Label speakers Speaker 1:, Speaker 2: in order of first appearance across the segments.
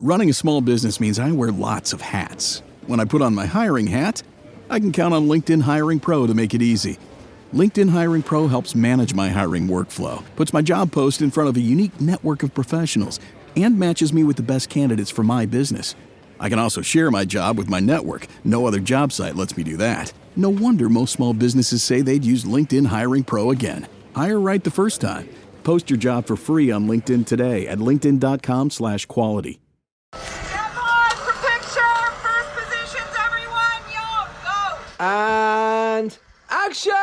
Speaker 1: Running a small business means I wear lots of hats. When I put on my hiring hat, I can count on LinkedIn Hiring Pro to make it easy. LinkedIn Hiring Pro helps manage my hiring workflow, puts my job post in front of a unique network of professionals, and matches me with the best candidates for my business. I can also share my job with my network. No other job site lets me do that. No wonder most small businesses say they'd use LinkedIn Hiring Pro again. Hire right the first time. Post your job for free on LinkedIn today at linkedin.com/quality.
Speaker 2: Step on for picture. First positions, everyone. Yo, go.
Speaker 3: And action!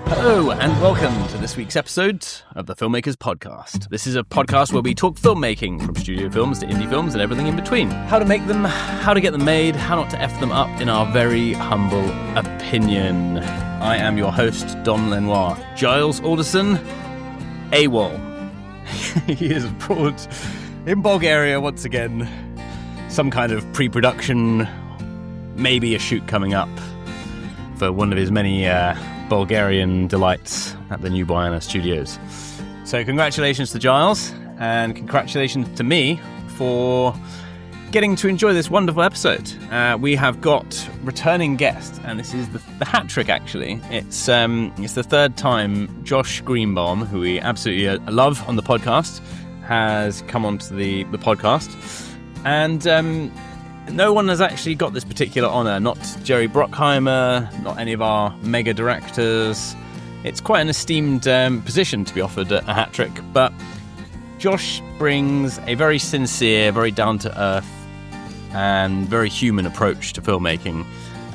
Speaker 4: Hello and welcome to this week's episode of the Filmmakers podcast. This is a podcast where we talk filmmaking, from studio films to indie films and everything in between. How to make them, how to get them made, how not to F them up, in our very humble opinion. I am your host, Dom Lenoir. Giles Alderson, AWOL. He is abroad in Bulgaria once again. Some kind of pre-production, maybe a shoot coming up for one of his many Bulgarian delights at the New Buyana Studios. So congratulations to Giles, and congratulations to me for getting to enjoy this wonderful episode. We have got returning guest, and this is the hat trick actually. It's the third time Josh Greenbaum, who we absolutely love on the podcast, has come onto the podcast. And no one has actually got this particular honour, not Jerry Bruckheimer, not any of our mega directors. It's quite an esteemed position to be offered a hat trick, but Josh brings a very sincere, very down-to-earth and very human approach to filmmaking,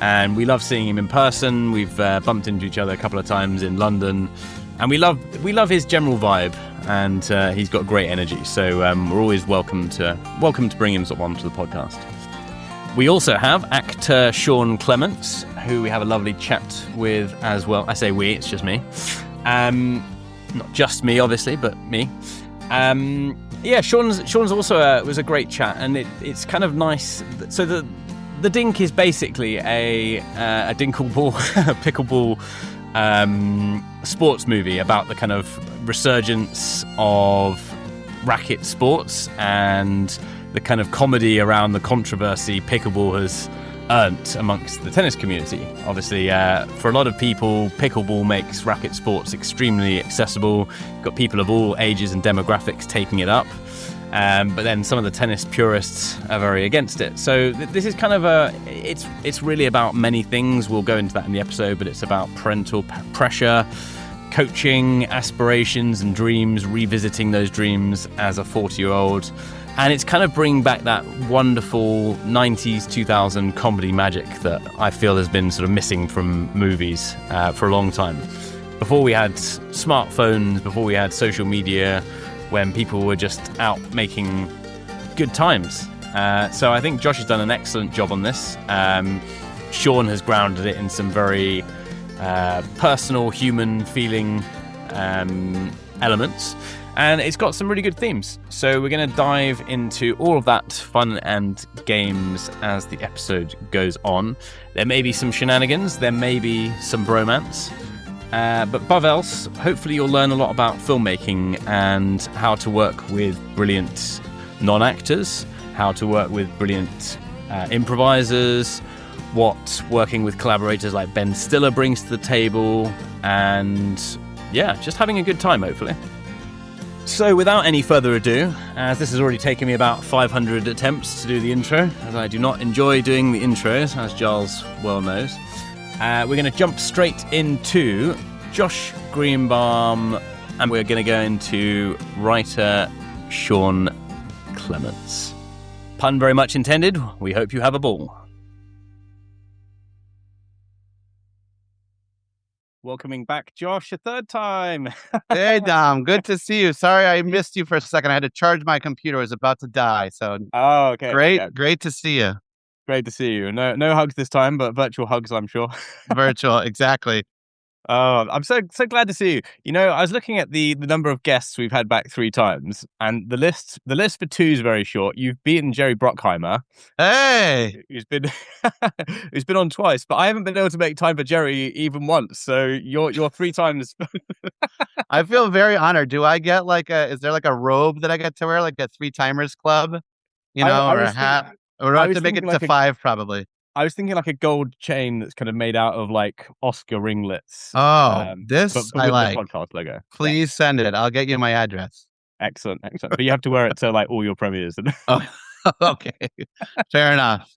Speaker 4: and we love seeing him in person. We've bumped into each other a couple of times in London, and we love his general vibe, and he's got great energy, so we're always welcome to bring him sort of onto the podcast. We also have actor Sean Clements, who we have a lovely chat with as well. I say we, it's just me. Not just me, obviously, but me. Sean's also was a great chat, and it's kind of nice. So the Dink is basically a Dinkable, Pickleball sports movie about the kind of resurgence of racket sports and the kind of comedy around the controversy pickleball has earned amongst the tennis community. Obviously, for a lot of people, pickleball makes racket sports extremely accessible. You've got people of all ages and demographics taking it up. But then some of the tennis purists are very against it. So this is kind of it's really about many things. We'll go into that in the episode, but it's about parental pressure, coaching, aspirations and dreams, revisiting those dreams as a 40-year-old. And it's kind of bringing back that wonderful 90s, 2000 comedy magic that I feel has been sort of missing from movies for a long time. Before we had smartphones, before we had social media, when people were just out making good times. So I think Josh has done an excellent job on this. Sean has grounded it in some very personal, human feeling elements. And it's got some really good themes. So we're going to dive into all of that fun and games as the episode goes on. There may be some shenanigans. There may be some bromance. But above else, hopefully you'll learn a lot about filmmaking and how to work with brilliant non-actors, how to work with brilliant improvisers, what working with collaborators like Ben Stiller brings to the table, and yeah, just having a good time, hopefully. So without any further ado, as this has already taken me about 500 attempts to do the intro, as I do not enjoy doing the intros, as Giles well knows, we're going to jump straight into Josh Greenbaum, and we're going to go into writer Sean Clements. Pun very much intended. We hope you have a ball. Welcoming back Josh a third time.
Speaker 5: Hey, Dom. Good to see you. Sorry I missed you for a second. I had to charge my computer. I was about to die. So,
Speaker 4: okay.
Speaker 5: Great to see you.
Speaker 4: Great to see you. No hugs this time, but virtual hugs, I'm sure.
Speaker 5: Virtual, exactly.
Speaker 4: I'm so glad to see you. You know, I was looking at the number of guests we've had back 3 times, and the list for 2 is very short. You've beaten Jerry Bruckheimer,
Speaker 5: Hey,
Speaker 4: who's been who's been on twice, but I haven't been able to make time for Jerry even once. So you're 3 times.
Speaker 5: I feel very honored. Do I get is there like a robe that I get to wear, like a 3-timers club,
Speaker 4: I
Speaker 5: or a
Speaker 4: was
Speaker 5: hat? Or do I
Speaker 4: I
Speaker 5: have
Speaker 4: was
Speaker 5: to make it
Speaker 4: thinking
Speaker 5: to
Speaker 4: like
Speaker 5: 5 probably?
Speaker 4: I was thinking like a gold chain that's kind of made out of like Oscar ringlets.
Speaker 5: Oh,
Speaker 4: But
Speaker 5: this I
Speaker 4: with the
Speaker 5: like.
Speaker 4: podcast logo.
Speaker 5: Please send it. I'll get you my address.
Speaker 4: Excellent. But you have to wear it to like all your premieres.
Speaker 5: Oh, okay. Fair enough.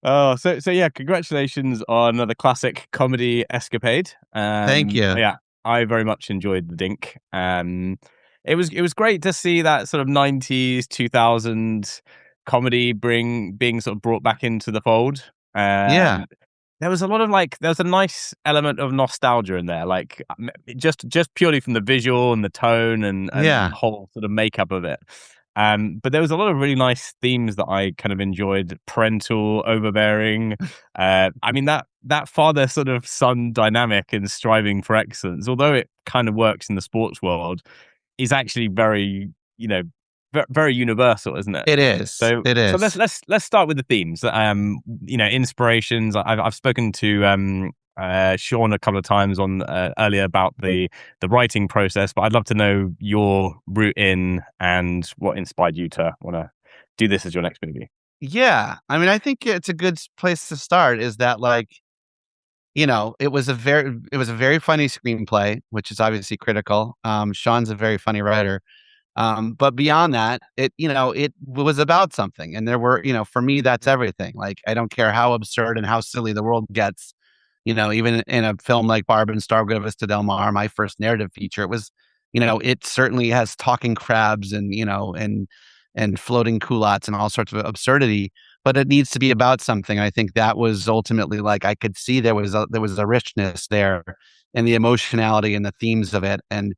Speaker 4: Oh, so yeah, congratulations on another classic comedy escapade.
Speaker 5: Thank you.
Speaker 4: Yeah, I very much enjoyed the Dink. It was great to see that sort of 90s, 2000s comedy being sort of brought back into the fold.
Speaker 5: Yeah.
Speaker 4: There was a lot of there was a nice element of nostalgia in there, like just purely from the visual and the tone and
Speaker 5: Yeah.
Speaker 4: the whole sort of makeup of it. But there was a lot of really nice themes that I kind of enjoyed. Parental, overbearing. I mean that father sort of son dynamic and striving for excellence, although it kind of works in the sports world, is actually very, very universal, isn't it?
Speaker 5: It is.
Speaker 4: So let's start with the themes. Inspirations. I've spoken to Sean a couple of times on earlier about the writing process, but I'd love to know your route in and what inspired you to want to do this as your next movie.
Speaker 5: Yeah. I mean, I think it's a good place to start is that it was a very funny screenplay, which is obviously critical. Sean's a very funny writer. But beyond that, it was about something. And there were, for me, that's everything. Like, I don't care how absurd and how silly the world gets, even in a film like Barb and Star Good Vista Del Mar, my first narrative feature, it was, it certainly has talking crabs and, and floating culottes and all sorts of absurdity, but it needs to be about something. I think that was ultimately I could see there was a richness there and the emotionality and the themes of it. And,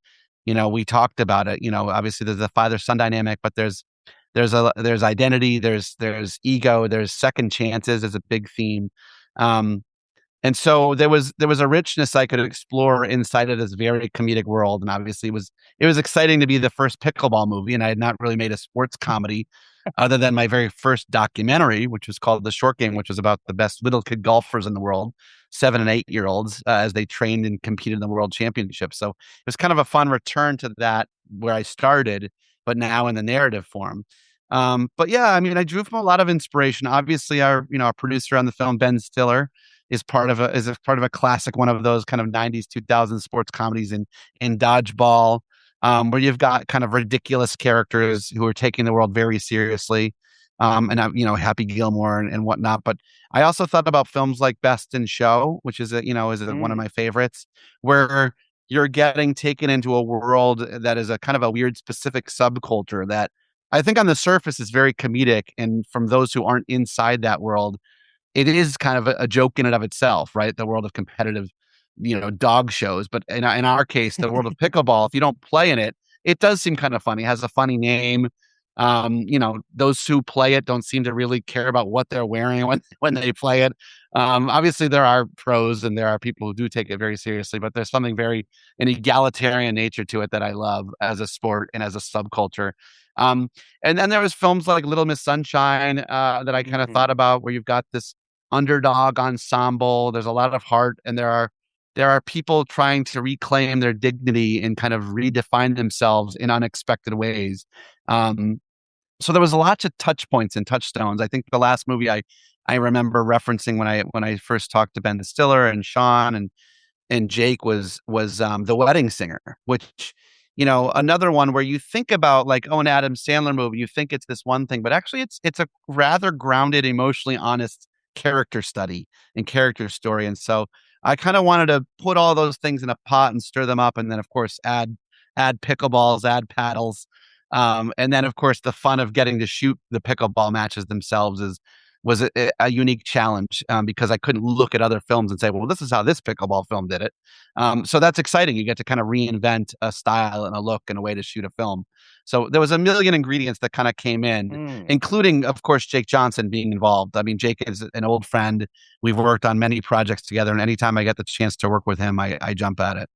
Speaker 5: we talked about it, obviously there's a father-son dynamic, but there's identity, there's ego, there's second chances as a big theme. And so there was a richness I could explore inside of this very comedic world. And obviously it was exciting to be the first Pickleball movie. And I had not really made a sports comedy other than my very first documentary, which was called The Short Game, which was about the best little kid golfers in the world, 7 and 8-year-olds, as they trained and competed in the world championship. So it was kind of a fun return to that where I started, but now in the narrative form. But yeah, I mean, I drew from a lot of inspiration. Obviously, our producer on the film, Ben Stiller, is part of a classic one of those kind of 90s 2000s sports comedies in Dodgeball, where you've got kind of ridiculous characters who are taking the world very seriously, and Happy Gilmore and whatnot. But I also thought about films like Best in Show, which is one of my favorites, where you're getting taken into a world that is a kind of a weird specific subculture that I think on the surface is very comedic, and from those who aren't inside that world, it is kind of a joke in and of itself, right? The world of competitive, dog shows. But in our case, the world of pickleball, if you don't play in it, it does seem kind of funny. It has a funny name. Those who play it don't seem to really care about what they're wearing when they play it. Obviously, there are pros and there are people who do take it very seriously, but there's something very an egalitarian nature to it that I love as a sport and as a subculture. And then there was films like Little Miss Sunshine that I kind of thought about, where you've got this underdog ensemble. There's a lot of heart, and there are people trying to reclaim their dignity and kind of redefine themselves in unexpected ways. So there was lots of touch points and touchstones. I think the last movie I remember referencing when I first talked to Ben Stiller and Sean and Jake was The Wedding Singer, which another one where you think about an Adam Sandler movie, you think it's this one thing, but actually it's a rather grounded, emotionally honest character study and character story. And so I kind of wanted to put all those things in a pot and stir them up, and then of course add pickleballs, add paddles, and then of course the fun of getting to shoot the pickleball matches themselves is was a unique challenge because I couldn't look at other films and say, well, this is how this pickleball film did it. So that's exciting. You get to kind of reinvent a style and a look and a way to shoot a film. So there was a million ingredients that kind of came in, including, of course, Jake Johnson being involved. I mean, Jake is an old friend. We've worked on many projects together, and anytime I get the chance to work with him, I jump at it.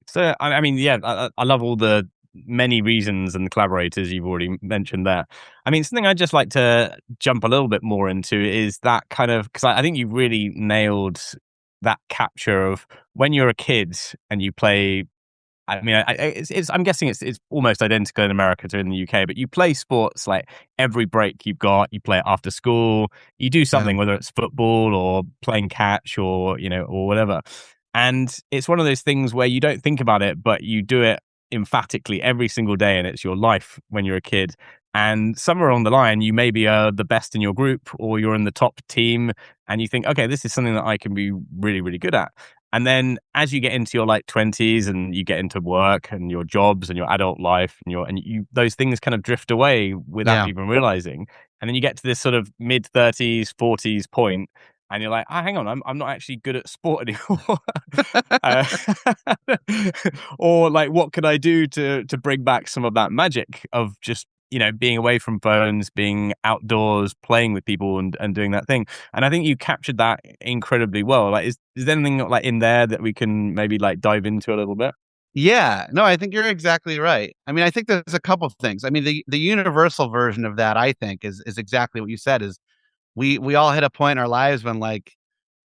Speaker 4: So, I mean, yeah, I love all the many reasons and the collaborators you've already mentioned there. I mean, something I'd just like to jump a little bit more into is that kind of, because I think you really nailed that capture of when you're a kid and you play. I mean, I'm guessing it's almost identical in America to in the UK, but you play sports like every break you've got, you play it after school, you do something, whether it's football or playing catch or, or whatever. And it's one of those things where you don't think about it, but you do it emphatically every single day, and it's your life when you're a kid. And somewhere along the line, you maybe are the best in your group or you're in the top team, and you think, okay, this is something that I can be really, really good at. And then as you get into your 20s and you get into work and your jobs and your adult life and you those things kind of drift away without even realizing. And then you get to this sort of mid 30s, 40s point, and you're like, hang on, I'm not actually good at sport anymore. Or like, what can I do to bring back some of that magic of just, being away from phones, being outdoors, playing with people and doing that thing. And I think you captured that incredibly well. Like, is there anything like in there that we can maybe like dive into a little bit?
Speaker 5: Yeah, no, I think you're exactly right. I mean, I think there's a couple of things. I mean, the universal version of that, I think, is exactly what you said, is we all hit a point in our lives when, like,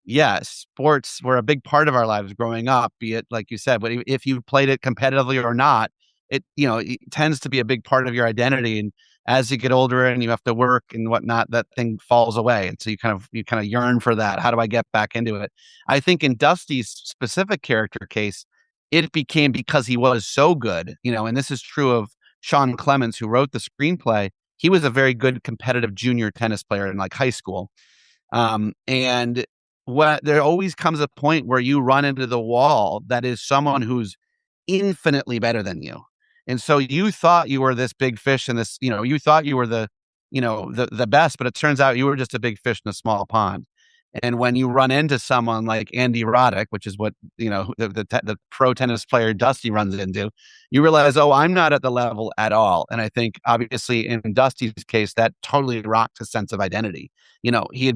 Speaker 5: yeah, sports were a big part of our lives growing up, be it, like you said, but if you played it competitively or not, it tends to be a big part of your identity. And as you get older and you have to work and whatnot, that thing falls away. And so you kind of yearn for that. How do I get back into it? I think in Dusty's specific character case, it became because he was so good, and this is true of Sean Clements, who wrote the screenplay. He was a very good competitive junior tennis player in like high school. And there always comes a point where you run into the wall that is someone who's infinitely better than you. And so you thought you were this big fish in this, you thought you were the best, but it turns out you were just a big fish in a small pond. And when you run into someone like Andy Roddick, which is what, the pro tennis player Dusty runs into, you realize, oh, I'm not at the level at all. And I think obviously in Dusty's case, that totally rocked his sense of identity. He had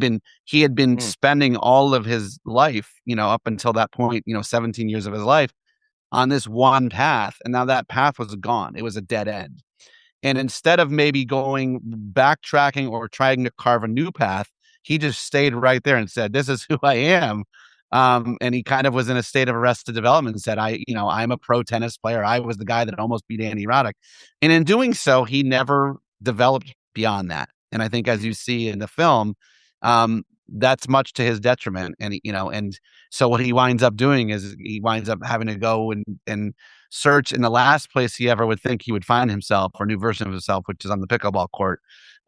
Speaker 5: been spending all of his life, up until that point, 17 years of his life on this one path. And now that path was gone. It was a dead end. And instead of maybe backtracking or trying to carve a new path, he just stayed right there and said, this is who I am. And he kind of was in a state of arrested development and said, I'm a pro tennis player. I was the guy that almost beat Andy Roddick. And in doing so, he never developed beyond that. And I think, as you see in the film, that's much to his detriment. And so what he winds up doing is he winds up having to go and search in the last place he ever would think he would find himself, or a new version of himself, which is on the pickleball court.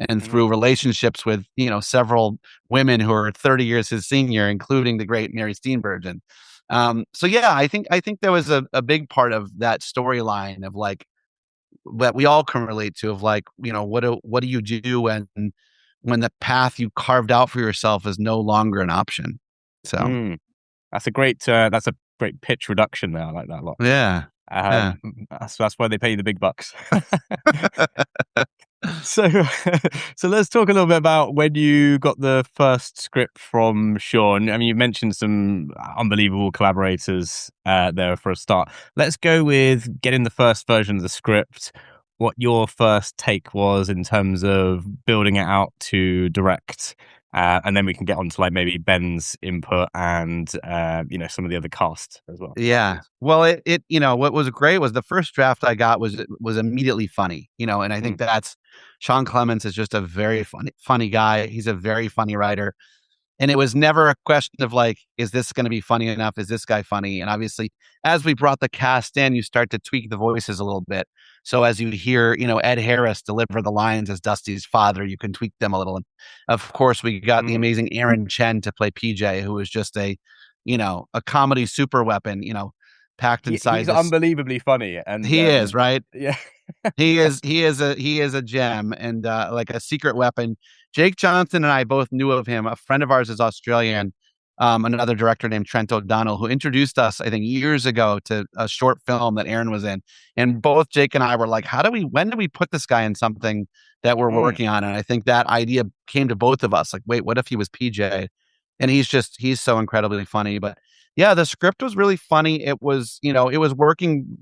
Speaker 5: And through relationships with, several women who are 30 years his senior, including the great Mary Steenburgen. So yeah, I think there was a big part of that storyline of like that we all can relate to, of like, what do you do when the path you carved out for yourself is no longer an option? So
Speaker 4: that's a great pitch reduction there. I like that a lot.
Speaker 5: Yeah.
Speaker 4: That's why they pay you the big bucks. So let's talk a little bit about when you got the first script from Sean. I mean, you mentioned some unbelievable collaborators there for a start. Let's go with getting the first version of the script. What your first take was in terms of building it out to direct. And then we can get on to like maybe Ben's input and some of the other cast as well.
Speaker 5: Yeah. Well, it what was great was the first draft I got was immediately funny, and I think that's Sean Clements is just a very funny guy. He's a very funny writer. And it was never a question of like, is this going to be funny enough? Is this guy funny? And obviously, as we brought the cast in, you start to tweak the voices a little bit. So as you hear, Ed Harris deliver the lines as Dusty's father, you can tweak them a little. And of course, we got the amazing Aaron Chen to play PJ, who was just a comedy super weapon, packed inside.
Speaker 4: He's unbelievably funny, and
Speaker 5: he is, right?
Speaker 4: Yeah.
Speaker 5: he is a gem, and like a secret weapon Jake Johnson and I both knew of him. A friend of ours is Australian, another director named Trent O'Donnell, who introduced us, I think, years ago to a short film that Aaron was in. And both Jake and I were like, when do we put this guy in something that we're working on? And I think that idea came to both of us. Like, wait, what if he was PJ? And he's so incredibly funny. But yeah, the script was really funny. It was working,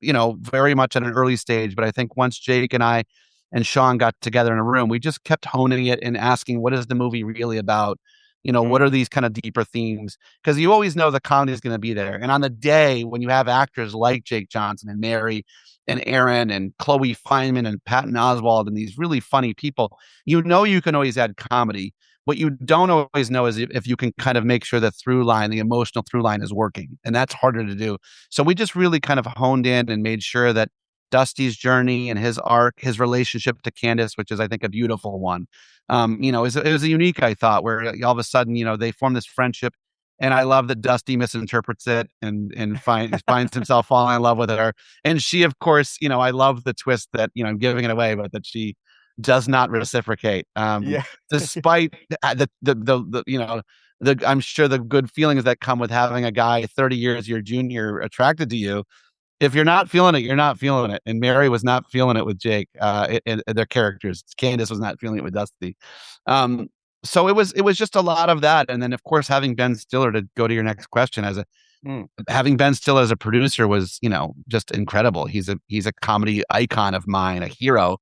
Speaker 5: very much at an early stage. But I think once Jake and I and Sean got together in a room, we just kept honing it and asking, what is the movie really about? What are these kind of deeper themes? Because you always know the comedy is going to be there. And on the day when you have actors like Jake Johnson and Mary and Aaron and Chloe Fineman and Patton Oswalt and these really funny people, you can always add comedy. What you don't always know is if you can kind of make sure the emotional through line is working. And that's harder to do. So we just really kind of honed in and made sure that Dusty's journey and his arc, his relationship to Candace, which is, I think, a beautiful one. It was a unique, I thought, where all of a sudden, they form this friendship. And I love that Dusty misinterprets it and finds himself falling in love with her. And she, of course, I love the twist that, I'm giving it away, but that she does not reciprocate. Despite I'm sure the good feelings that come with having a guy 30 years your junior attracted to you. If you're not feeling it, you're not feeling it. And Mary was not feeling it with Jake, their characters. Candace was not feeling it with Dusty. So it was just a lot of that. And then, of course, having Ben Stiller, to go to your next question, having Ben Stiller as a producer was, just incredible. He's a comedy icon of mine, a hero.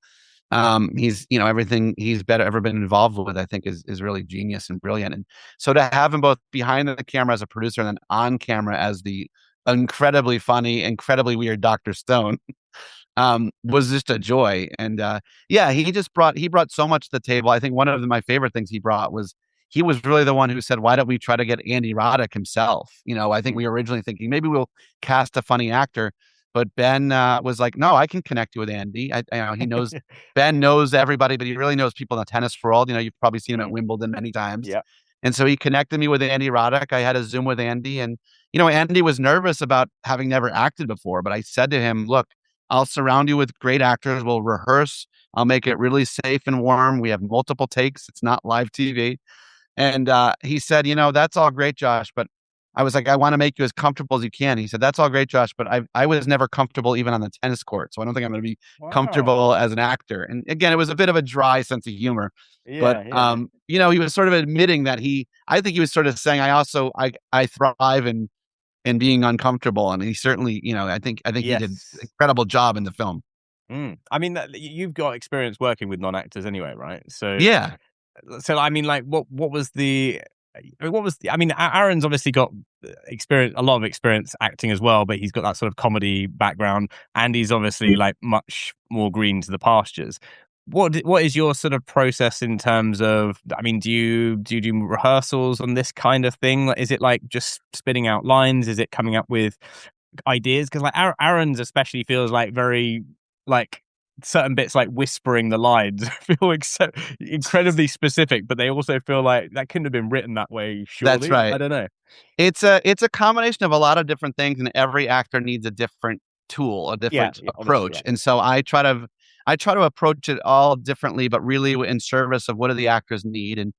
Speaker 5: He's, everything he's ever been involved with, I think is really genius and brilliant. And so to have him both behind the camera as a producer and then on camera as the incredibly funny, incredibly weird Dr. Stone, was just a joy. And he brought so much to the table. I think one of my favorite things he brought was he was really the one who said, why don't we try to get Andy Roddick himself? I think we were originally thinking maybe we'll cast a funny actor, but Ben was like, no, I can connect you with Andy. He knows Ben knows everybody, but he really knows people in the tennis world. You've probably seen him at Wimbledon many times.
Speaker 6: Yeah.
Speaker 5: And so he connected me with Andy Roddick. I had a Zoom with Andy, and Andy was nervous about having never acted before, but I said to him, look, I'll surround you with great actors. We'll rehearse. I'll make it really safe and warm. We have multiple takes. It's not live TV. And he said, that's all great, Josh, but I was like, I want to make you as comfortable as you can. He said, that's all great, Josh, but I was never comfortable even on the tennis court. So I don't think I'm going to be comfortable as an actor. And again, it was a bit of a dry sense of humor. He was sort of admitting that I think he was sort of saying, I thrive in being uncomfortable. And he certainly, I think he did an incredible job in the film.
Speaker 6: I mean, you've got experience working with non-actors anyway, right? So
Speaker 5: yeah.
Speaker 6: So I mean, like, what was the? I mean, Aaron's obviously got a lot of experience acting as well, but he's got that sort of comedy background, and he's obviously like much more green to the pastures. What is your sort of process in terms of? I mean, do you do rehearsals on this kind of thing? Is it like just spitting out lines? Is it coming up with ideas? Because like Aaron's especially feels like very like certain bits like whispering the lines feel incredibly specific, but they also feel like that couldn't have been written that way. Surely.
Speaker 5: That's right.
Speaker 6: I don't know.
Speaker 5: It's a combination of a lot of different things, and every actor needs a different tool, a different approach. And so I try to approach it all differently, but really in service of what do the actors need. And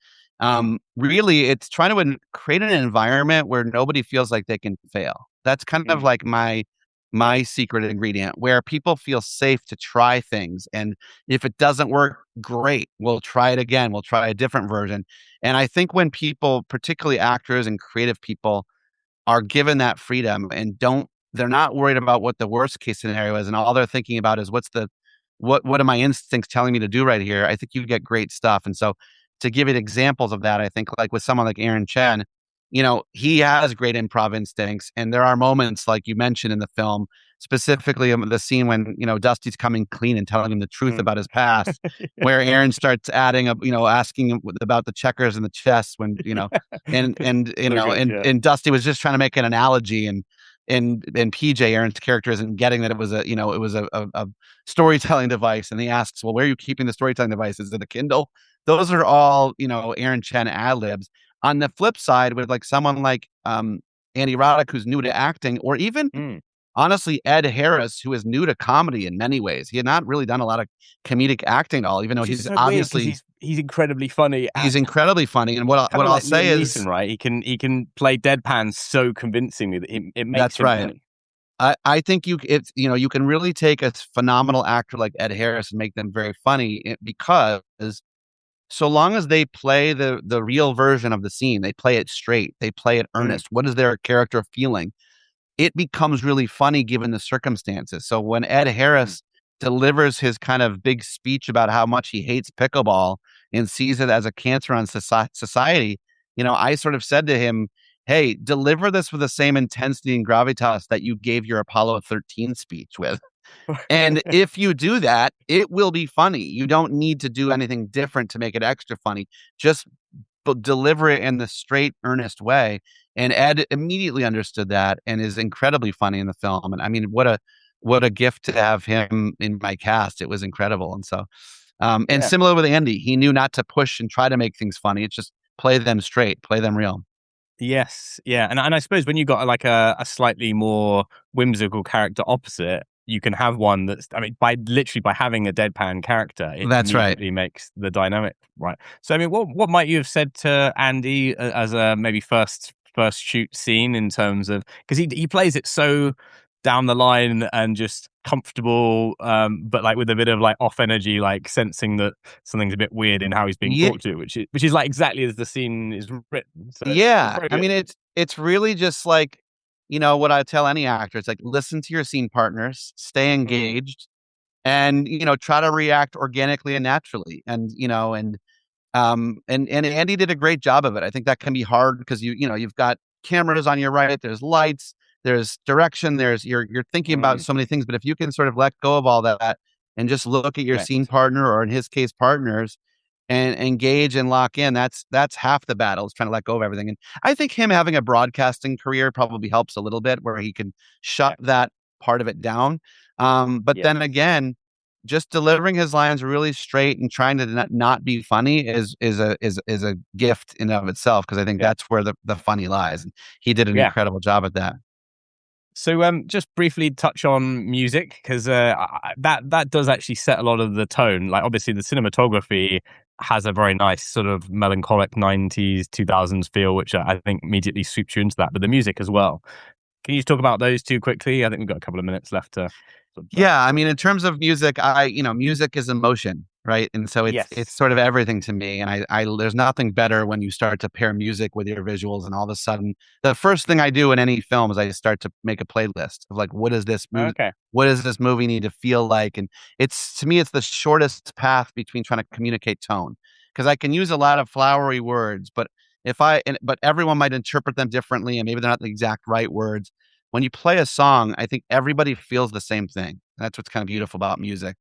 Speaker 5: really, it's trying to create an environment where nobody feels like they can fail. That's kind of like my secret ingredient, where people feel safe to try things. And if it doesn't work, great. We'll try it again. We'll try a different version. And I think when people, particularly actors and creative people, are given that freedom and they're not worried about what the worst case scenario is, and all they're thinking about is what are my instincts telling me to do right here, I think you get great stuff. And so to give it examples of that, I think like with someone like Aaron Chen, he has great improv instincts. And there are moments, like you mentioned in the film, specifically the scene when, Dusty's coming clean and telling him the truth about his past, where Aaron starts adding up, asking him about the checkers and the chess when, and Dusty was just trying to make an analogy, and PJ, Aaron's character, isn't getting that it was a storytelling device. And he asks, well, where are you keeping the storytelling device? Is it a Kindle? Those are all, Aaron Chen ad libs. On the flip side, with like someone like Andy Roddick, who's new to acting, or even honestly, Ed Harris, who is new to comedy in many ways. He had not really done a lot of comedic acting at all, even though
Speaker 6: Which is
Speaker 5: he's
Speaker 6: so weird because
Speaker 5: obviously
Speaker 6: he's incredibly funny.
Speaker 5: he's incredibly funny. And what
Speaker 6: Kind of
Speaker 5: I'll
Speaker 6: like
Speaker 5: say
Speaker 6: Liam
Speaker 5: is
Speaker 6: Neeson, right? He can play deadpan so convincingly that it makes
Speaker 5: that's
Speaker 6: him
Speaker 5: right.
Speaker 6: funny.
Speaker 5: I think you can really take a phenomenal actor like Ed Harris and make them very funny because so long as they play the real version of the scene, they play it straight, they play it earnest. What is their character feeling? It becomes really funny given the circumstances. So when Ed Harris delivers his kind of big speech about how much he hates pickleball and sees it as a cancer on society, I sort of said to him, hey, deliver this with the same intensity and gravitas that you gave your Apollo 13 speech with. And if you do that, it will be funny. You don't need to do anything different to make it extra funny. Just deliver it in the straight, earnest way. And Ed immediately understood that and is incredibly funny in the film. And I mean, what a gift to have him in my cast. It was incredible. And so, and similar with Andy, he knew not to push and try to make things funny. It's just play them straight, play them real.
Speaker 6: Yes, yeah, and I suppose when you got like a slightly more whimsical character opposite, you can have one that's, I mean, by having a deadpan character, it
Speaker 5: That's right.
Speaker 6: immediately makes the dynamic right. So I mean, what might you have said to Andy as a maybe first shoot scene in terms of, because he plays it so down the line and just comfortable, but like with a bit of like off energy, like sensing that something's a bit weird in how he's being talked to, which is like exactly as the scene is written. So
Speaker 5: yeah, I mean, it's really just like, what I tell any actor. It's like, listen to your scene partners, stay engaged, and try to react organically and naturally. And Andy did a great job of it. I think that can be hard because you've got cameras on your right, there's lights, there's direction, you're thinking about so many things. But if you can sort of let go of all that and just look at your scene partner, or in his case, partners, and engage and lock in, that's half the battle, is trying to let go of everything. And I think him having a broadcasting career probably helps a little bit, where he can shut that part of it down. But then again, just delivering his lines really straight and trying to not be funny is a gift in and of itself, because I think that's where the funny lies. And he did an incredible job at that.
Speaker 6: So just briefly touch on music, because that does actually set a lot of the tone. Like obviously the cinematography has a very nice sort of melancholic 90s, 2000s feel, which I think immediately sweeps you into that, but the music as well. Can you just talk about those two quickly? I think we've got a couple of minutes left to...
Speaker 5: Yeah, I mean, in terms of music, music is emotion, right? And so it's sort of everything to me. And I there's nothing better when you start to pair music with your visuals, and all of a sudden, the first thing I do in any film is I start to make a playlist of like, what does this movie, what does this movie need to feel like? And to me, it's the shortest path between trying to communicate tone, because I can use a lot of flowery words, but but everyone might interpret them differently, and maybe they're not the exact right words. When you play a song, I think everybody feels the same thing. That's what's kind of beautiful about music.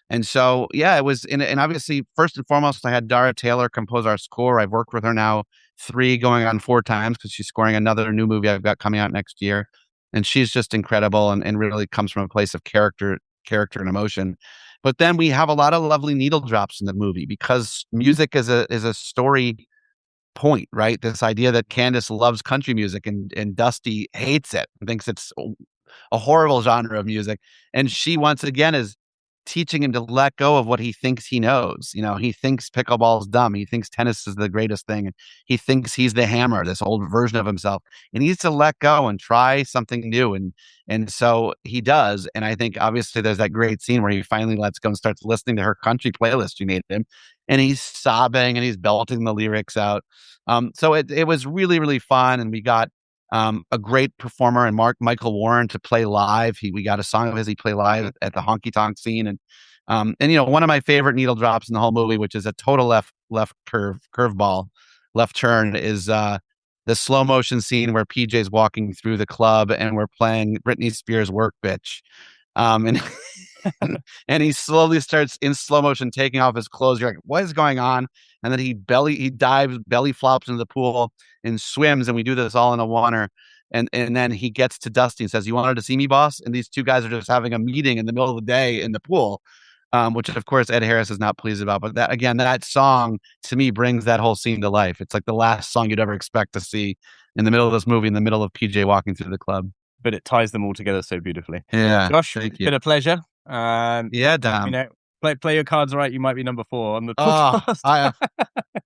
Speaker 5: And so, yeah, it was, and obviously, first and foremost, I had Dara Taylor compose our score. I've worked with her now 3 going on 4 times, because she's scoring another new movie I've got coming out next year. And she's just incredible, and really comes from a place of character and emotion. But then we have a lot of lovely needle drops in the movie, because music is a story point, right? This idea that Candace loves country music and Dusty hates it and thinks it's a horrible genre of music. And she, once again, is teaching him to let go of what he thinks he knows. He thinks pickleball's dumb. He thinks tennis is the greatest thing. And he thinks he's the hammer, this old version of himself. And he needs to let go and try something new. And so he does. And I think obviously there's that great scene where he finally lets go and starts listening to her country playlist she made him. And he's sobbing and he's belting the lyrics out. So it was really, really fun. And we got a great performer and Michael Warren to play live. We got a song of his he played live at the honky tonk scene. And one of my favorite needle drops in the whole movie, which is a total left curveball, left turn, is the slow motion scene where PJ's walking through the club and we're playing Britney Spears' Work Bitch. And and he slowly starts in slow motion taking off his clothes. You're like, what is going on? And then he dives, belly flops into the pool and swims. And we do this all in a oneer. And then he gets to Dusty and says, "You wanted to see me, boss?" And these two guys are just having a meeting in the middle of the day in the pool, which of course Ed Harris is not pleased about. But that song to me brings that whole scene to life. It's like the last song you'd ever expect to see in the middle of this movie, in the middle of PJ walking through the club.
Speaker 6: but it ties them all together so beautifully.
Speaker 5: Yeah,
Speaker 6: Josh,
Speaker 5: thank
Speaker 6: it's
Speaker 5: you.
Speaker 6: been a pleasure.
Speaker 5: Yeah, Dom.
Speaker 6: You know, play your cards right. You might be number 4 on the
Speaker 5: Oh,
Speaker 6: podcast.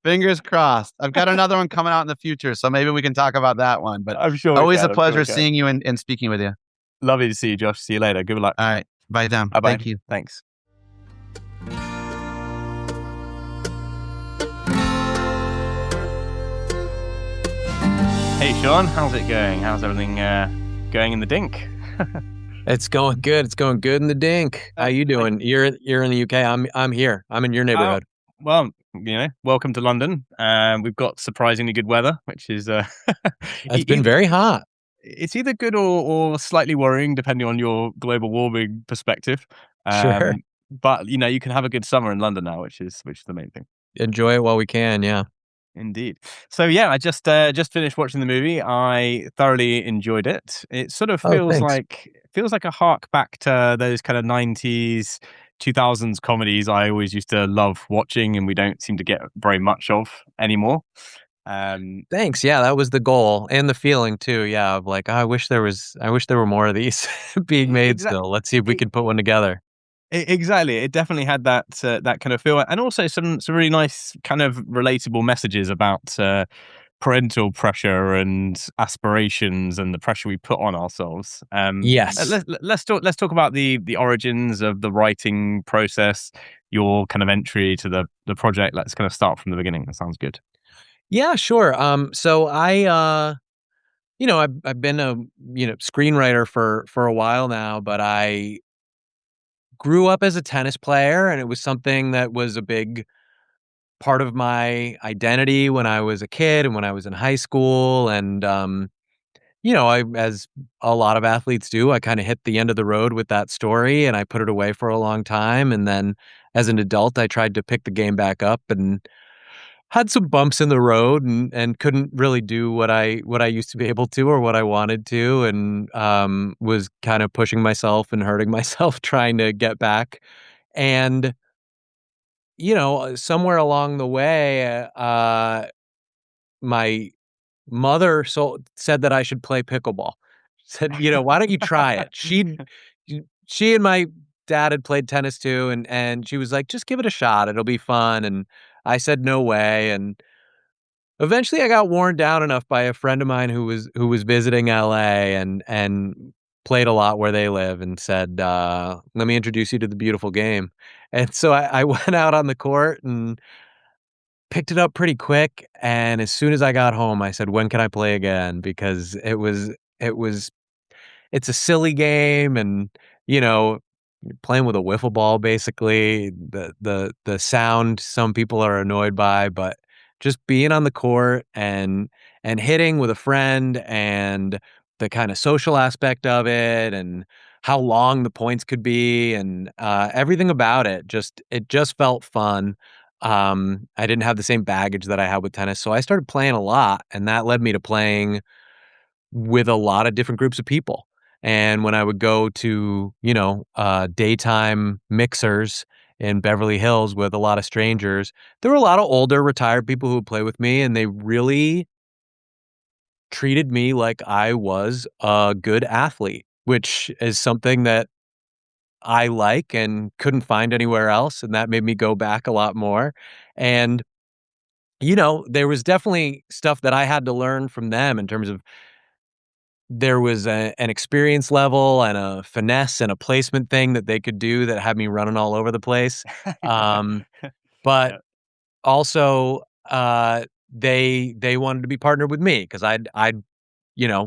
Speaker 5: fingers crossed. I've got another one coming out in the future, so maybe we can talk about that one. But
Speaker 6: I'm sure
Speaker 5: always a
Speaker 6: I'm sure
Speaker 5: pleasure
Speaker 6: we can.
Speaker 5: seeing you and speaking with you.
Speaker 6: Lovely to see you, Josh. See you later. Good luck.
Speaker 5: All right. Bye, Dom.
Speaker 6: Bye-bye.
Speaker 5: Thank you.
Speaker 6: Thanks. Hey, Sean, how's it going? How's everything going in the Dink?
Speaker 3: It's going good. It's going good in the Dink. How you doing? You're in the UK. I'm here. I'm in your neighborhood.
Speaker 6: Well, welcome to London. We've got surprisingly good weather, which is
Speaker 3: It's been very hot.
Speaker 6: It's either good or slightly worrying, depending on your global warming perspective.
Speaker 3: Sure.
Speaker 6: But you can have a good summer in London now, which is the main thing.
Speaker 3: Enjoy it while we can. Yeah.
Speaker 6: Indeed. So I just finished watching the movie. I thoroughly enjoyed it. It sort of feels like a hark back to those kind of 90s, 2000s comedies I always used to love watching, and we don't seem to get very much of anymore.
Speaker 3: Thanks. Yeah, that was the goal and the feeling too. Yeah, of like, I wish there were more of these being made still. Let's see if we can put one together.
Speaker 6: Exactly. It definitely had that kind of feel, and also some really nice kind of relatable messages about parental pressure and aspirations and the pressure we put on ourselves.
Speaker 3: Yes.
Speaker 6: Let's talk about the origins of the writing process, your kind of entry to the project. Let's kind of start from the beginning. That sounds good.
Speaker 3: Yeah, sure. So I've been a screenwriter for a while now, but I grew up as a tennis player, and it was something that was a big part of my identity when I was a kid and when I was in high school. And I, as a lot of athletes do, I kind of hit the end of the road with that story, and I put it away for a long time. And then, as an adult, I tried to pick the game back up and had some bumps in the road, and couldn't really do what I used to be able to or what I wanted to, and was kind of pushing myself and hurting myself trying to get back. And somewhere along the way, my mother said that I should play pickleball. Said, why don't you try it? She and my dad had played tennis too, and she was like, just give it a shot. It'll be fun. And I said, no way. And eventually I got worn down enough by a friend of mine who was visiting LA and played a lot where they live, and said, let me introduce you to the beautiful game. And so I went out on the court and picked it up pretty quick. And as soon as I got home, I said, when can I play again? Because it's a silly game, and you're playing with a wiffle ball basically. The sound some people are annoyed by, but just being on the court and hitting with a friend, and the kind of social aspect of it, and how long the points could be, and everything about it just felt fun. I didn't have the same baggage that I had with tennis, so I started playing a lot, and that led me to playing with a lot of different groups of people. And when I would go to, daytime mixers in Beverly Hills with a lot of strangers, there were a lot of older retired people who would play with me, and they really treated me like I was a good athlete, which is something that I like and couldn't find anywhere else. And that made me go back a lot more. And, there was definitely stuff that I had to learn from them in terms of, there was an experience level and a finesse and a placement thing that they could do that had me running all over the place. But
Speaker 6: Yeah.
Speaker 3: also, they wanted to be partnered with me because I'd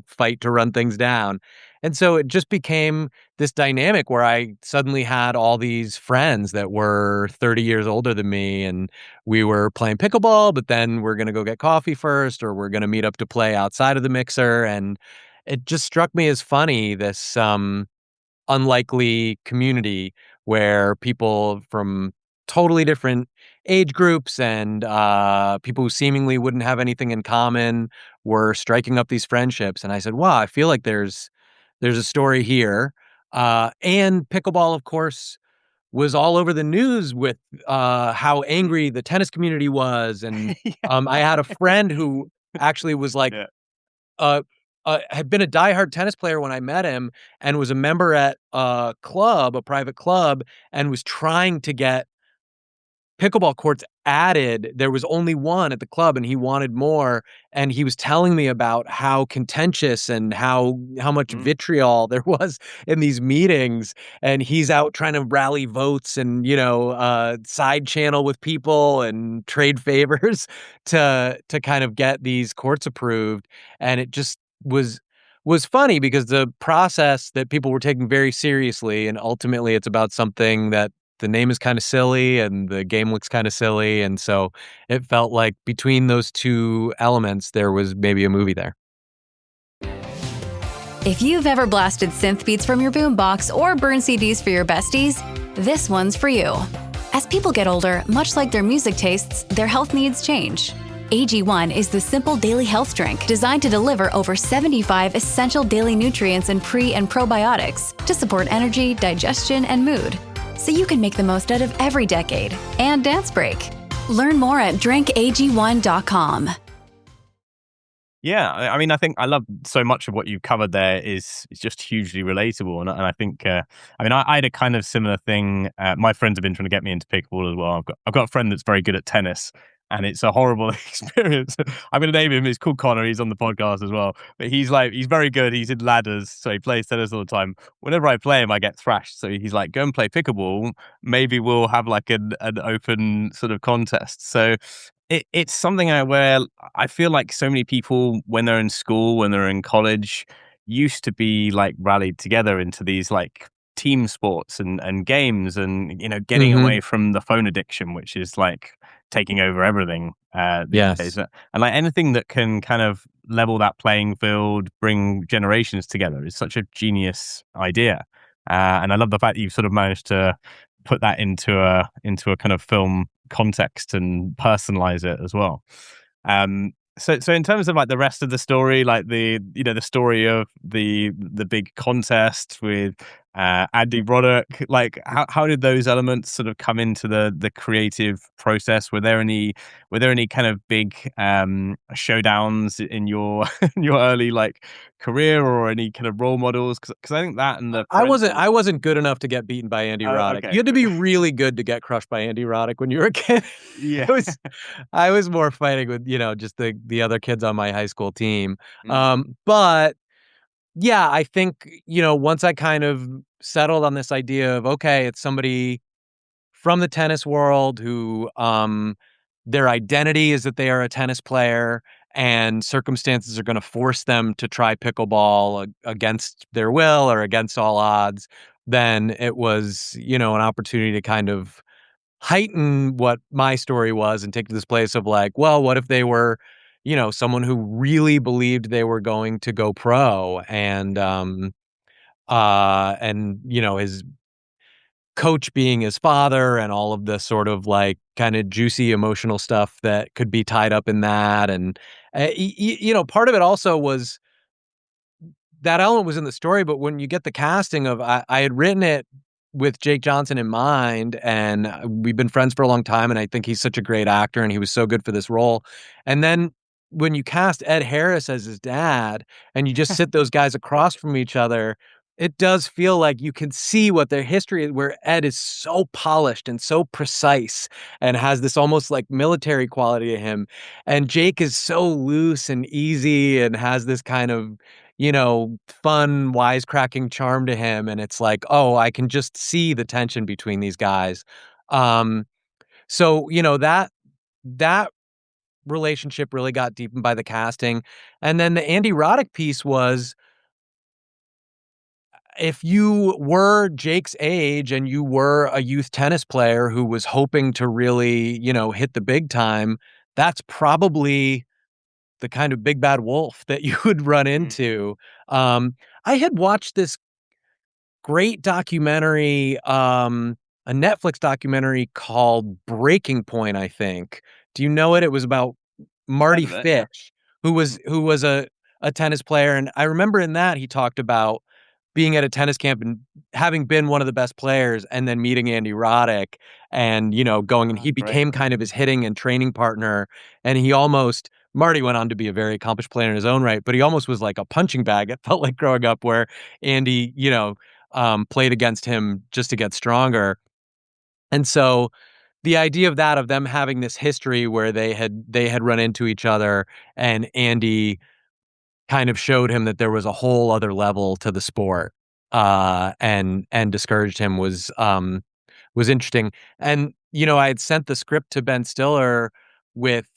Speaker 3: fight to run things down. And so it just became this dynamic where I suddenly had all these friends that were 30 years older than me, and we were playing pickleball, but then we're going to go get coffee first, or we're going to meet up to play outside of the mixer. And it just struck me as funny, this unlikely community where people from totally different age groups and people who seemingly wouldn't have anything in common were striking up these friendships. And I said, wow, I feel like there's a story here. And pickleball, of course, was all over the news with how angry the tennis community was. And I had a friend who actually was like,
Speaker 6: Yeah.
Speaker 3: had been a diehard tennis player when I met him and was a member at a club, a private club, and was trying to get pickleball courts added. There was only one at the club and he wanted more, and he was telling me about how contentious and how much vitriol there was in these meetings, and he's out trying to rally votes and, side channel with people and trade favors to kind of get these courts approved. And it just was funny because the process that people were taking very seriously, and ultimately it's about something that the name is kind of silly and the game looks kind of silly. And so it felt like between those two elements, there was maybe a movie there.
Speaker 7: If you've ever blasted synth beats from your boombox or burned CDs for your besties, this one's for you. As people get older, much like their music tastes, their health needs change. AG1 is the simple daily health drink designed to deliver over 75 essential daily nutrients and pre- and probiotics to support energy, digestion, and mood, so you can make the most out of every decade and dance break. Learn more at drinkag1.com.
Speaker 6: Yeah, I mean, I think I love so much of what you've covered there is just hugely relatable, and I think, I had a kind of similar thing. My friends have been trying to get me into pickleball as well. I've got a friend that's very good at tennis, and it's a horrible experience. I'm going to name him. He's called Connor. He's on the podcast as well. But he's very good. He's in ladders, so he plays tennis all the time. Whenever I play him, I get thrashed. So he's like, go and play pickleball. Maybe we'll have like an open sort of contest. So it's something where I feel like so many people, when they're in school, when they're in college, used to be like rallied together into these like team sports and games and, getting away from the phone addiction, which is like taking over everything these days. And like anything that can kind of level that playing field, bring generations together is such a genius idea. And I love the fact that you've sort of managed to put that into a kind of film context and personalize it as well. So in terms of like the rest of the story, like the story of the big contest with Andy Roddick, like how did those elements sort of come into the creative process? Were there any kind of big showdowns in your in your early like career, or any kind of role models? Because I think that and
Speaker 3: I wasn't good enough to get beaten by Andy Roddick.
Speaker 6: Okay.
Speaker 3: You had to be really good to get crushed by Andy Roddick when you were a kid.
Speaker 6: Yeah.
Speaker 3: I was more fighting with, just the other kids on my high school team. But yeah, I think, once I kind of settled on this idea of, okay, it's somebody from the tennis world who their identity is that they are a tennis player, and circumstances are going to force them to try pickleball against their will or against all odds, then it was, an opportunity to kind of heighten what my story was and take to this place of like, well, what if they were, someone who really believed they were going to go pro, and his coach being his father and all of the sort of like kind of juicy emotional stuff that could be tied up in that. And, part of it also was that element was in the story, but when you get the casting of, I had written it with Jake Johnson in mind, and we've been friends for a long time, and I think he's such a great actor, and he was so good for this role. And then when you cast Ed Harris as his dad, and you just sit those guys across from each other, it does feel like you can see what their history is, where Ed is so polished and so precise and has this almost like military quality to him. And Jake is so loose and easy and has this kind of, fun, wisecracking charm to him. And it's like, oh, I can just see the tension between these guys. So, that relationship really got deepened by the casting. And then the Andy Roddick piece was, if you were Jake's age and you were a youth tennis player who was hoping to really, hit the big time, that's probably the kind of big bad wolf that you would run into. I had watched this great documentary, a Netflix documentary called Breaking Point, I think. Do you know it? It was about Marty Fitch, who was a tennis player. And I remember in that he talked about being at a tennis camp and having been one of the best players, and then meeting Andy Roddick and, going, and he became kind of his hitting and training partner. And he almost Marty went on to be a very accomplished player in his own right, but he almost was like a punching bag. It felt like growing up where Andy, played against him just to get stronger. And so the idea of that, of them having this history where they had run into each other, and Andy kind of showed him that there was a whole other level to the sport, and discouraged him, was interesting. And I had sent the script to Ben Stiller with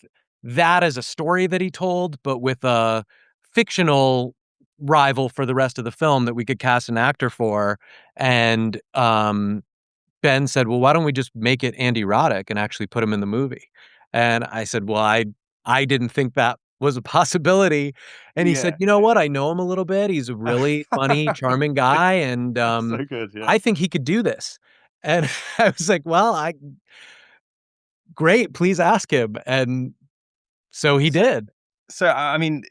Speaker 3: that as a story that he told, but with a fictional rival for the rest of the film that we could cast an actor for. And Ben said, "Well, why don't we just make it Andy Roddick and actually put him in the movie?" And I said, "Well, I didn't think that was a possibility." And he said, "You know what? I know him a little bit. He's a really funny, charming guy, and
Speaker 4: So good, yeah.
Speaker 3: I think he could do this." And I was like, "Well, great, please ask him." And so he did.
Speaker 6: So I mean,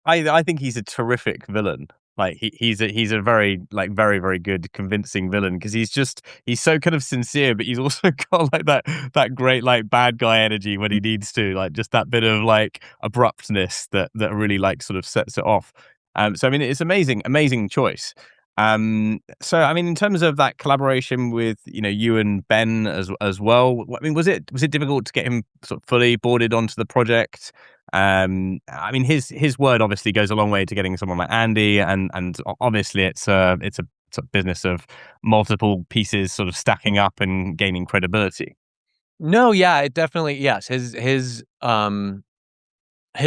Speaker 6: I think he's a terrific villain. Like he's a very like very very good convincing villain, because he's so kind of sincere, but he's also got like that great like bad guy energy when he needs to, like just that bit of like abruptness that really like sort of sets it off. So I mean, it's amazing choice. So I mean, in terms of that collaboration with you and Ben as well, I mean, was it difficult to get him sort of fully boarded onto the project? I mean, his word obviously goes a long way to getting someone like Andy, and obviously it's a business of multiple pieces sort of stacking up and gaining credibility.
Speaker 3: No, yeah, it definitely, yes. His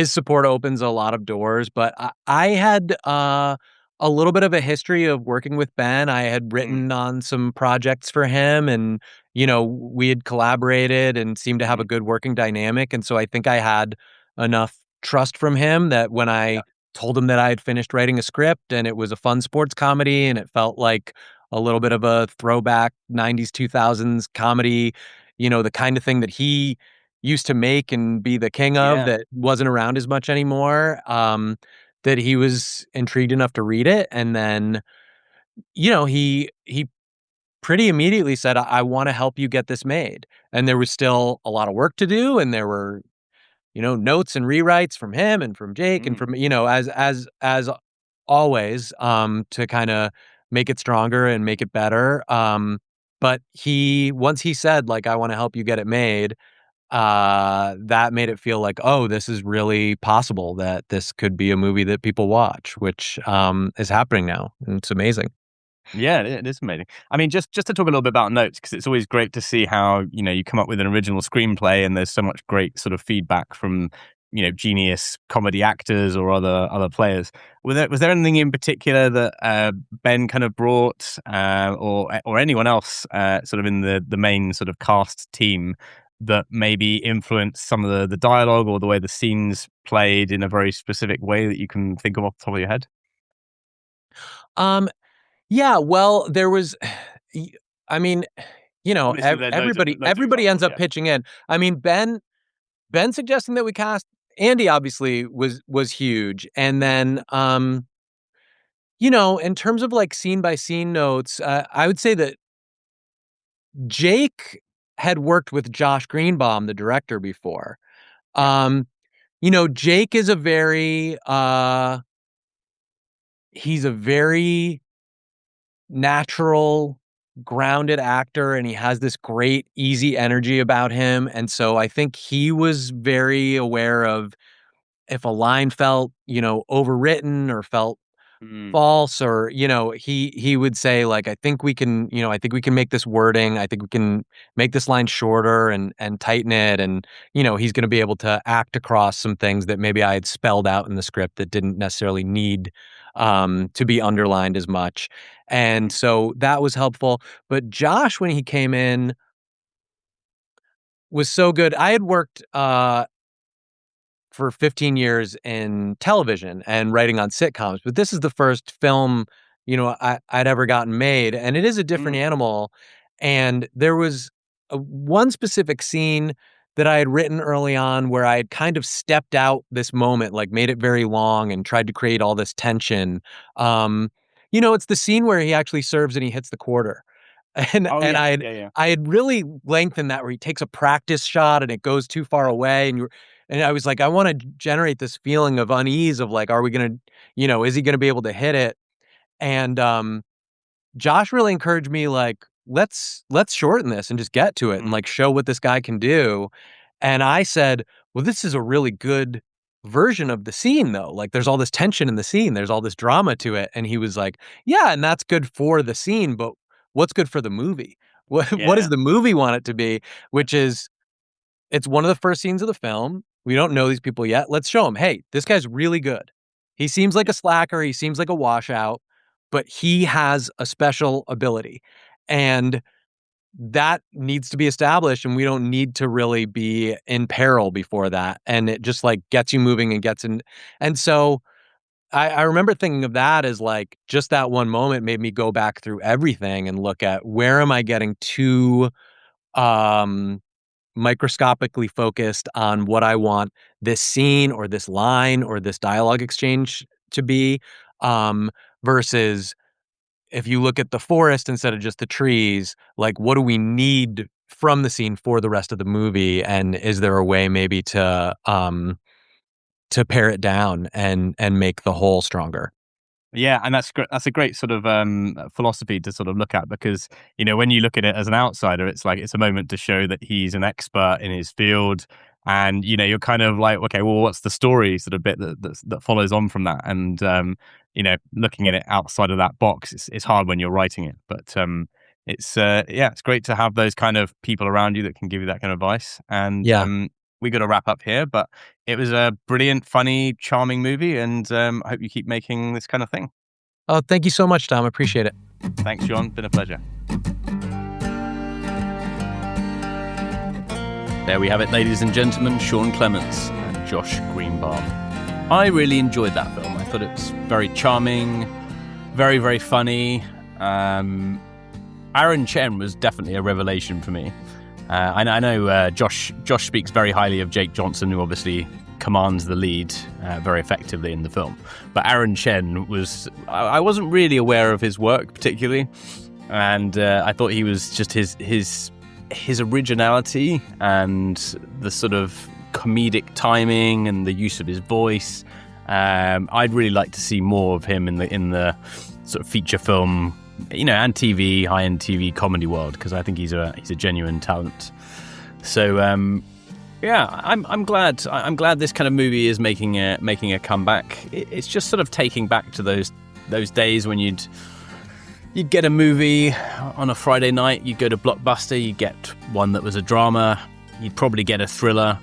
Speaker 3: support opens a lot of doors, but I had a little bit of a history of working with Ben. I had written on some projects for him, and we had collaborated and seemed to have a good working dynamic. And so I think I had enough trust from him that when I told him that I had finished writing a script and it was a fun sports comedy and it felt like a little bit of a throwback 90s 2000s comedy, the kind of thing that he used to make and be the king of, that wasn't around as much anymore, that he was intrigued enough to read it. And then, he pretty immediately said, I want to help you get this made. And there was still a lot of work to do. And there were, notes and rewrites from him and from Jake and from, as always, to kind of make it stronger and make it better. But once he said, like, I want to help you get it made, that made it feel like, oh, this is really possible, that this could be a movie that people watch, which is happening now. And it's amazing.
Speaker 6: Yeah, it is amazing. I mean, just to talk a little bit about notes, because it's always great to see how you come up with an original screenplay, and there's so much great sort of feedback from genius comedy actors or other players. Was there anything in particular that Ben kind of brought, or anyone else sort of in the main sort of cast team, that maybe influenced some of the dialogue or the way the scenes played in a very specific way that you can think of off the top of your head?
Speaker 3: Yeah, well, there was, I mean,
Speaker 6: Obviously, there are loads of
Speaker 3: everybody ends
Speaker 6: examples,
Speaker 3: up pitching in. I mean, Ben suggesting that we cast Andy obviously was huge. And then, in terms of like scene by scene notes, I would say that Jake had worked with Josh Greenbaum, the director, before. Jake is he's a very natural, grounded actor, and he has this great, easy energy about him. And so I think he was very aware of if a line felt, overwritten or felt false, or he would say, like, I think we can make this wording, I think we can make this line shorter and tighten it. And he's going to be able to act across some things that maybe I had spelled out in the script that didn't necessarily need to be underlined as much. And so that was helpful. But Josh, when he came in, was so good. I had worked for 15 years in television and writing on sitcoms, but this is the first film, I'd ever gotten made, and it is a different animal. And there was one specific scene that I had written early on where I had kind of stepped out this moment, like made it very long and tried to create all this tension. It's the scene where he actually serves and he hits the quarter. I had really lengthened that, where he takes a practice shot and it goes too far away, and And I was like, I want to generate this feeling of unease of like, are we going to, is he going to be able to hit it? And Josh really encouraged me, like, let's shorten this and just get to it and like show what this guy can do. And I said, well, this is a really good version of the scene though. Like there's all this tension in the scene. There's all this drama to it. And he was like, yeah, and that's good for the scene, but what's good for the movie? What does the movie want it to be? Which is, it's one of the first scenes of the film. We don't know these people yet. Let's show them, hey, this guy's really good. He seems like a slacker. He seems like a washout, but he has a special ability. And that needs to be established, and we don't need to really be in peril before that. And it just like gets you moving and gets in. And so I remember thinking of that as like just that one moment made me go back through everything and look at where am I getting too microscopically focused on what I want this scene or this line or this dialogue exchange to be, versus if you look at the forest instead of just the trees, like what do we need from the scene for the rest of the movie? And is there a way maybe to pare it down and make the whole stronger?
Speaker 6: Yeah, and that's great. That's a great sort of philosophy to sort of look at, because when you look at it as an outsider, it's like it's a moment to show that he's an expert in his field, and you're kind of like, okay, well, what's the story sort of bit that follows on from that? And looking at it outside of that box, it's hard when you're writing it, but it's great to have those kind of people around you that can give you that kind of advice. And we got to wrap up here, but it was a brilliant, funny, charming movie, and I hope you keep making this kind of thing.
Speaker 3: Oh, thank you so much, Dom. I appreciate it.
Speaker 6: Thanks, Sean. Been a pleasure. There we have it, ladies and gentlemen, Sean Clements and Josh Greenbaum. I really enjoyed that film. I thought it was very charming, very, very funny. Aaron Chen was definitely a revelation for me. I know Josh speaks very highly of Jake Johnson, who obviously commands the lead very effectively in the film. But Aaron Chen I wasn't really aware of his work particularly, and I thought he was just his originality and the sort of comedic timing and the use of his voice. I'd really like to see more of him in the sort of feature film, and TV, high-end TV comedy world, because I think he's a genuine talent. So I'm glad this kind of movie is making a comeback. It's just sort of taking back to those days when you'd get a movie on a Friday night, you'd go to Blockbuster, you'd get one that was a drama, you'd probably get a thriller,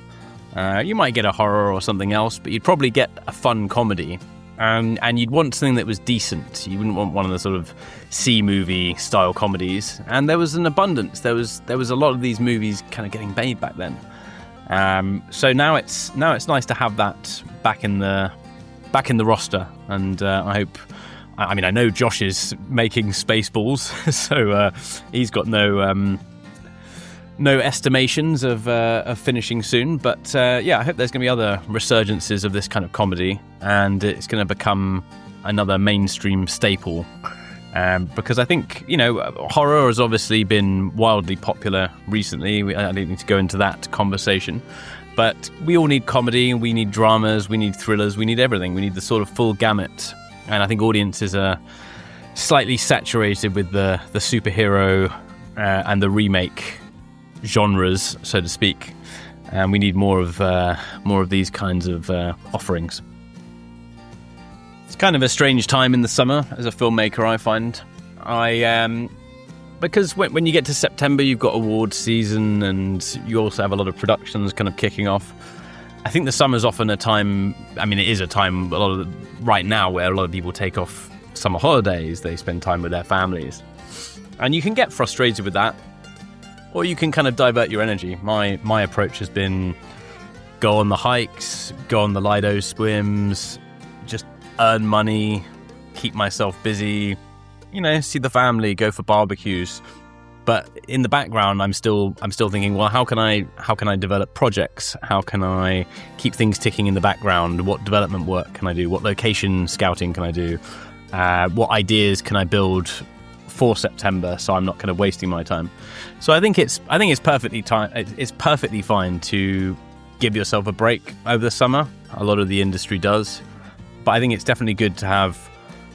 Speaker 6: you might get a horror or something else, but you'd probably get a fun comedy. And you'd want something that was decent. You wouldn't want one of the sort of C-movie style comedies. And there was an abundance. There was a lot of these movies kind of getting made back then. So now it's nice to have that back in the roster. And I hope. I mean, I know Josh is making Spaceballs, so he's got no estimations of finishing soon, but I hope there's going to be other resurgences of this kind of comedy, and it's going to become another mainstream staple. Because I think horror has obviously been wildly popular recently. I don't need to go into that conversation, but we all need comedy, we need dramas, we need thrillers, we need everything. We need the sort of full gamut, and I think audiences are slightly saturated with the superhero and the remake genres, so to speak, and we need more of these kinds of offerings. It's kind of a strange time in the summer as a filmmaker, I find. Because when you get to September, you've got awards season, and you also have a lot of productions kind of kicking off. I think the summer's often a time. I mean, it is a time right now where a lot of people take off summer holidays. They spend time with their families, and you can get frustrated with that. Or you can kind of divert your energy. My approach has been go on the hikes, go on the Lido swims, just earn money, keep myself busy, see the family, go for barbecues. But in the background, I'm still thinking, well, how can I develop projects? How can I keep things ticking in the background? What development work can I do? What location scouting can I do? What ideas can I build for September, so I'm not kind of wasting my time. So I think it's perfectly fine to
Speaker 4: give yourself a break over the summer. A lot of the industry does. But I think it's definitely good to have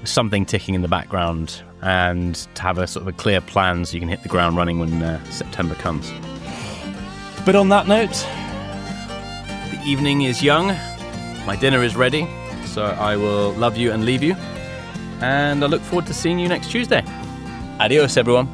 Speaker 4: something ticking in the background and to have a sort of a clear plan so you can hit the ground running when September comes. But on that note, the evening is young. My dinner is ready. So I will love you and leave you. And I look forward to seeing you next Tuesday. Adios, everyone.